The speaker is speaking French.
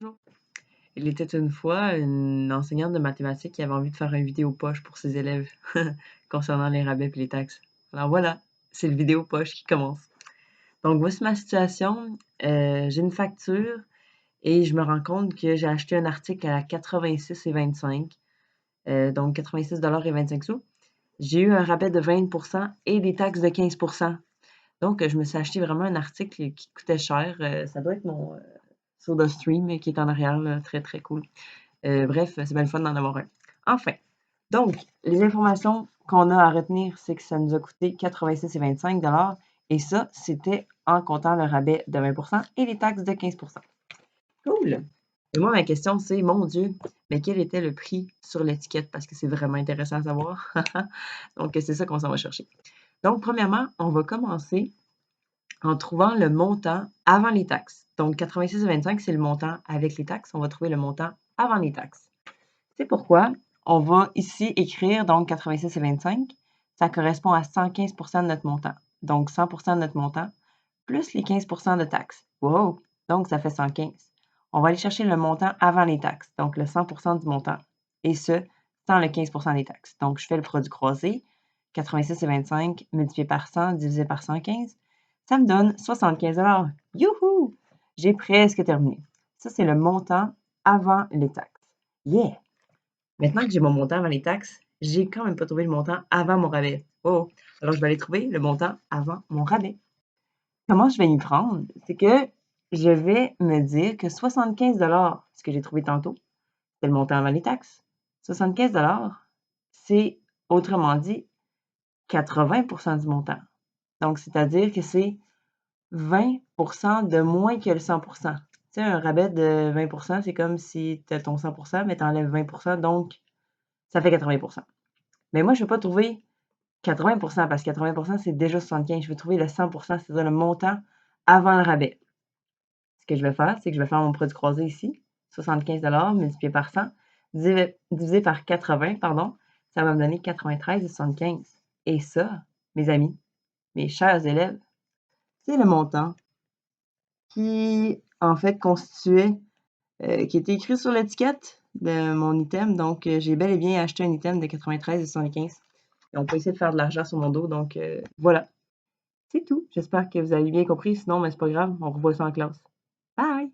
Bonjour. Il était une fois une enseignante de mathématiques qui avait envie de faire une vidéo poche pour ses élèves concernant les rabais et les taxes. Alors voilà, c'est le vidéo poche qui commence. Donc voici ma situation. J'ai une facture et je me rends compte que j'ai acheté un article à 86,25, donc 86,25 $. J'ai eu un rabais de 20% et des taxes de 15%. Donc, je me suis acheté vraiment un article qui coûtait cher. Ça doit être mon SodaStream qui est en arrière, là, très très cool. Bref, c'est bien le fun d'en avoir un. Enfin, donc, les informations qu'on a à retenir, c'est que ça nous a coûté 86,25 $ et ça, c'était en comptant le rabais de 20% et les taxes de 15%. Cool! Et moi, ma question, c'est, mon Dieu, mais quel était le prix sur l'étiquette? Parce que c'est vraiment intéressant à savoir. Donc, c'est ça qu'on s'en va chercher. Donc, premièrement, on va commencer en trouvant le montant avant les taxes. Donc, 86,25, c'est le montant avec les taxes. On va trouver le montant avant les taxes. C'est pourquoi on va ici écrire donc 86,25. Ça correspond à 115% de notre montant. Donc, 100% de notre montant plus les 15% de taxes. Wow! Donc, ça fait 115. On va aller chercher le montant avant les taxes, donc le 100% du montant, et ce, sans le 15% des taxes. Donc, je fais le produit croisé, 86,25 multiplié par 100 divisé par 115, ça me donne 75 $. Youhou! J'ai presque terminé. Ça, c'est le montant avant les taxes. Yeah! Maintenant que j'ai mon montant avant les taxes, j'ai quand même pas trouvé le montant avant mon rabais. Oh! Alors, je vais aller trouver le montant avant mon rabais. Comment je vais m'y prendre? C'est que je vais me dire que 75 $, ce que j'ai trouvé tantôt, c'est le montant avant les taxes. 75 $, c'est autrement dit 80% du montant. Donc, c'est-à-dire que c'est 20% de moins que le 100%. Tu sais, un rabais de 20%, c'est comme si tu as ton 100%, mais tu enlèves 20%, donc ça fait 80%. Mais moi, je ne veux pas trouver 80% parce que 80%, c'est déjà 75. Je veux trouver le 100%, c'est-à-dire le montant avant le rabais. Ce que je vais faire, c'est que je vais faire mon produit croisé ici, 75 $ multiplié par 100, divisé par 80, pardon, ça va me donner 93,75. Et ça, mes amis, mes chers élèves, c'est le montant qui, en fait, constituait, qui était écrit sur l'étiquette de mon item. Donc, j'ai bel et bien acheté un item de 93,75. Et on peut essayer de faire de l'argent sur mon dos. Donc, voilà. C'est tout. J'espère que vous avez bien compris. Sinon, mais c'est pas grave. On revoit ça en classe. Bye!